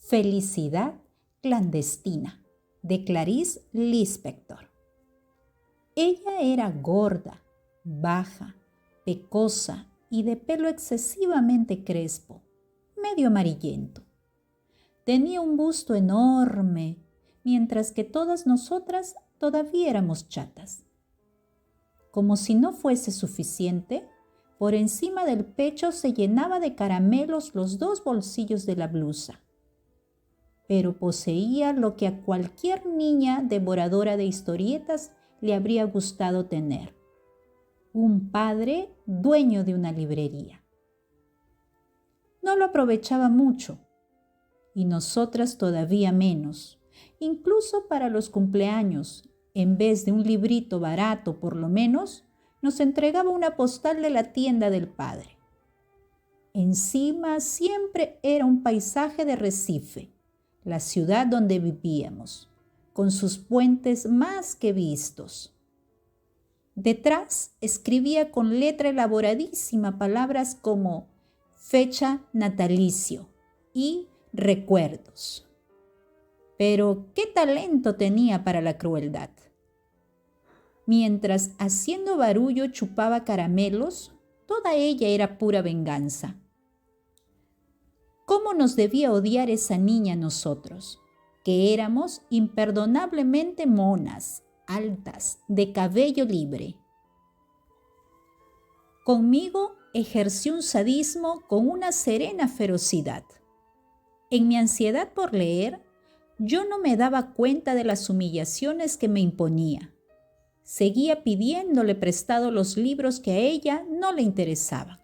Felicidad clandestina, de Clarice Lispector. Ella era gorda, baja, pecosa y de pelo excesivamente crespo, medio amarillento. Tenía un busto enorme, mientras que todas nosotras todavía éramos chatas. Como si no fuese suficiente, por encima del pecho se llenaba de caramelos los 2 bolsillos de la blusa. Pero poseía lo que a cualquier niña devoradora de historietas le habría gustado tener: un padre dueño de una librería. No lo aprovechaba mucho, y nosotras todavía menos. Incluso para los cumpleaños, en vez de un librito barato por lo menos, nos entregaba una postal de la tienda del padre. Encima siempre era un paisaje de Recife, la ciudad donde vivíamos, con sus puentes más que vistos. Detrás escribía con letra elaboradísima palabras como fecha natalicio y recuerdos. Pero qué talento tenía para la crueldad. Mientras haciendo barullo chupaba caramelos, toda ella era pura venganza. ¿Cómo nos debía odiar esa niña a nosotros, que éramos imperdonablemente monas, altas, de cabello libre? Conmigo ejerció un sadismo con una serena ferocidad. En mi ansiedad por leer, yo no me daba cuenta de las humillaciones que me imponía. Seguía pidiéndole prestado los libros que a ella no le interesaban,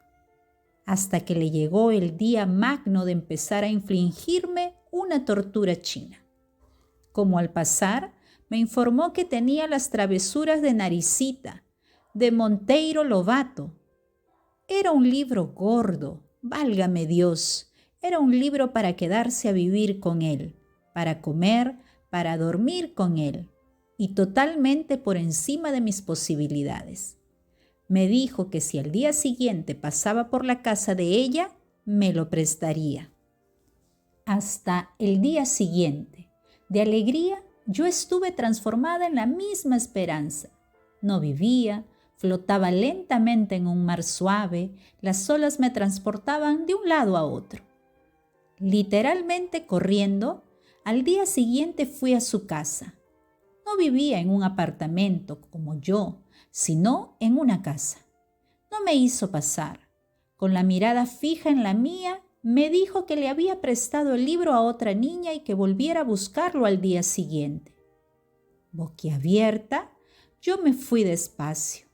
hasta que le llegó el día magno de empezar a infligirme una tortura china. Como al pasar, me informó que tenía las travesuras de Naricita, de Monteiro Lobato. Era un libro gordo, válgame Dios, era un libro para quedarse a vivir con él, para comer, para dormir con él, y totalmente por encima de mis posibilidades. Me dijo que si al día siguiente pasaba por la casa de ella, me lo prestaría. Hasta el día siguiente, de alegría, yo estuve transformada en la misma esperanza. No vivía, flotaba lentamente en un mar suave, las olas me transportaban de un lado a otro. Literalmente corriendo, al día siguiente fui a su casa. No vivía en un apartamento como yo, sino en una casa. No me hizo pasar. Con la mirada fija en la mía, me dijo que le había prestado el libro a otra niña y que volviera a buscarlo al día siguiente. Boquiabierta, yo me fui despacio.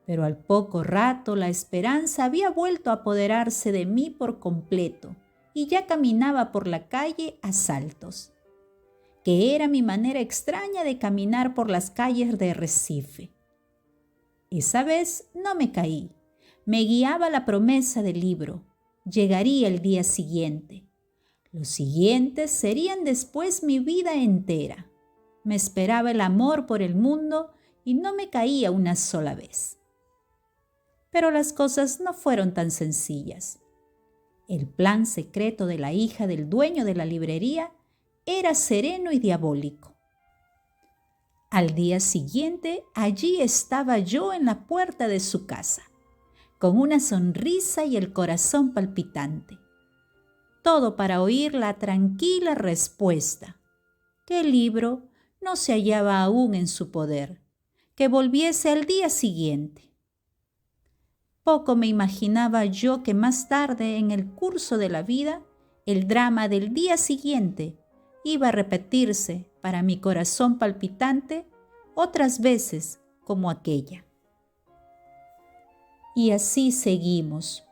Pero al poco rato la esperanza había vuelto a apoderarse de mí por completo y ya caminaba por la calle a saltos, que era mi manera extraña de caminar por las calles de Recife. Esa vez no me caí, me guiaba la promesa del libro. Llegaría el día siguiente. Los siguientes serían después mi vida entera. Me esperaba el amor por el mundo y no me caía una sola vez. Pero las cosas no fueron tan sencillas. El plan secreto de la hija del dueño de la librería era sereno y diabólico. Al día siguiente, allí estaba yo en la puerta de su casa, con una sonrisa y el corazón palpitante. Todo para oír la tranquila respuesta, que el libro no se hallaba aún en su poder, que volviese al día siguiente. Poco me imaginaba yo que más tarde en el curso de la vida, el drama del día siguiente iba a repetirse para mi corazón palpitante otras veces como aquella. Y así seguimos.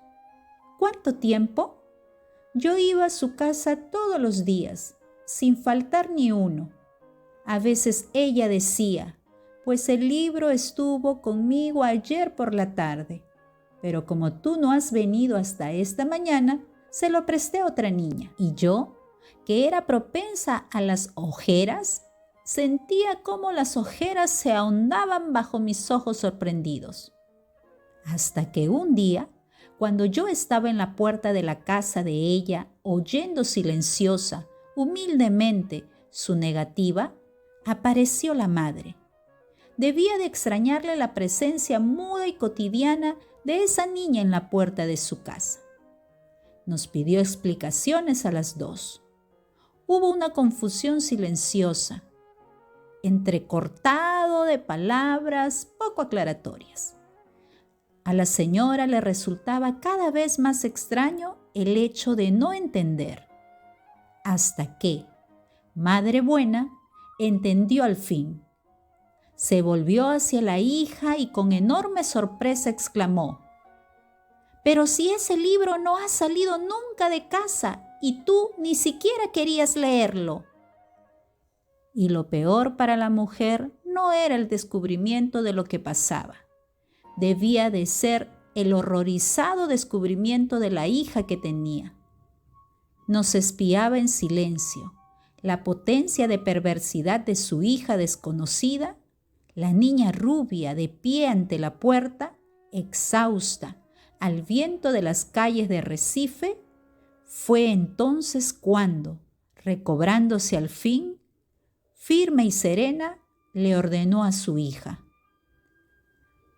¿Cuánto tiempo? Yo iba a su casa todos los días, sin faltar ni uno. A veces ella decía, pues el libro estuvo conmigo ayer por la tarde, pero como tú no has venido hasta esta mañana, se lo presté a otra niña. Y yo, que era propensa a las ojeras, sentía cómo las ojeras se ahondaban bajo mis ojos sorprendidos. Hasta que un día, cuando yo estaba en la puerta de la casa de ella, oyendo silenciosa, humildemente, su negativa, apareció la madre. Debía de extrañarle la presencia muda y cotidiana de esa niña en la puerta de su casa. Nos pidió explicaciones a las dos. Hubo una confusión silenciosa, entrecortado de palabras poco aclaratorias. A la señora le resultaba cada vez más extraño el hecho de no entender, hasta que, Madre Buena, entendió al fin. Se volvió hacia la hija y con enorme sorpresa exclamó: «Pero si ese libro no ha salido nunca de casa y tú ni siquiera querías leerlo». Y lo peor para la mujer no era el descubrimiento de lo que pasaba. Debía de ser el horrorizado descubrimiento de la hija que tenía. Nos espiaba en silencio la potencia de perversidad de su hija desconocida, la niña rubia de pie ante la puerta, exhausta, al viento de las calles de Recife. Fue entonces cuando, recobrándose al fin, firme y serena, le ordenó a su hija: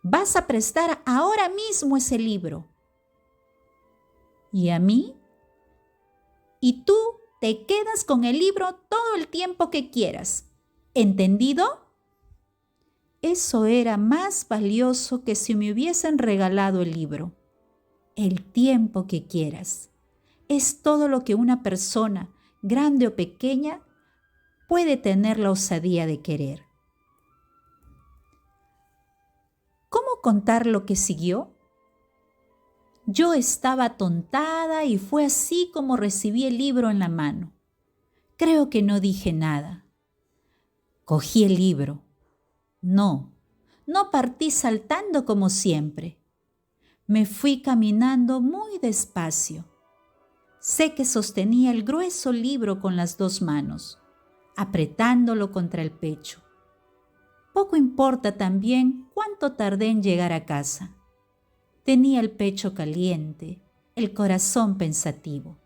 «Vas a prestar ahora mismo ese libro. ¿Y a mí? Y tú te quedas con el libro todo el tiempo que quieras. ¿Entendido?». Eso era más valioso que si me hubiesen regalado el libro. El tiempo que quieras. Es todo lo que una persona, grande o pequeña, puede tener la osadía de querer. ¿Cómo contar lo que siguió? Yo estaba atontada y fue así como recibí el libro en la mano. Creo que no dije nada. Cogí el libro. No partí saltando como siempre. Me fui caminando muy despacio. Sé que sostenía el grueso libro con las dos manos, apretándolo contra el pecho. Poco importa también cuánto tardé en llegar a casa. Tenía el pecho caliente, el corazón pensativo.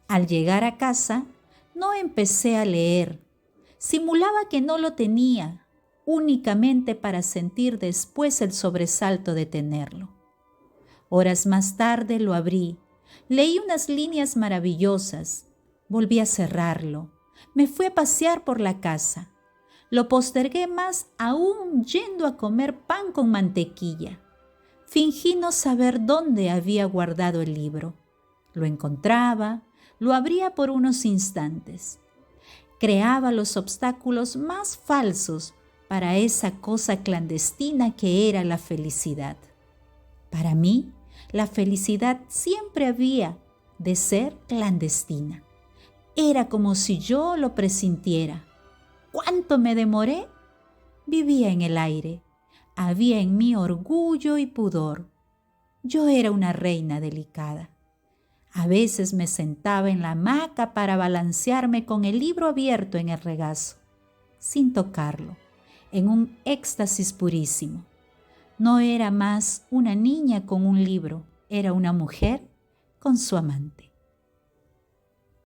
Al llegar a casa, no empecé a leer. Simulaba que no lo tenía, únicamente para sentir después el sobresalto de tenerlo. Horas más tarde lo abrí. Leí unas líneas maravillosas. Volví a cerrarlo. Me fui a pasear por la casa. Lo postergué más aún yendo a comer pan con mantequilla. Fingí no saber dónde había guardado el libro. Lo encontraba, lo abría por unos instantes. Creaba los obstáculos más falsos para esa cosa clandestina que era la felicidad. Para mí, la felicidad siempre había de ser clandestina. Era como si yo lo presintiera. ¿Cuánto me demoré? Vivía en el aire. Había en mí orgullo y pudor. Yo era una reina delicada. A veces me sentaba en la hamaca para balancearme con el libro abierto en el regazo, sin tocarlo, en un éxtasis purísimo. No era más una niña con un libro, era una mujer con su amante.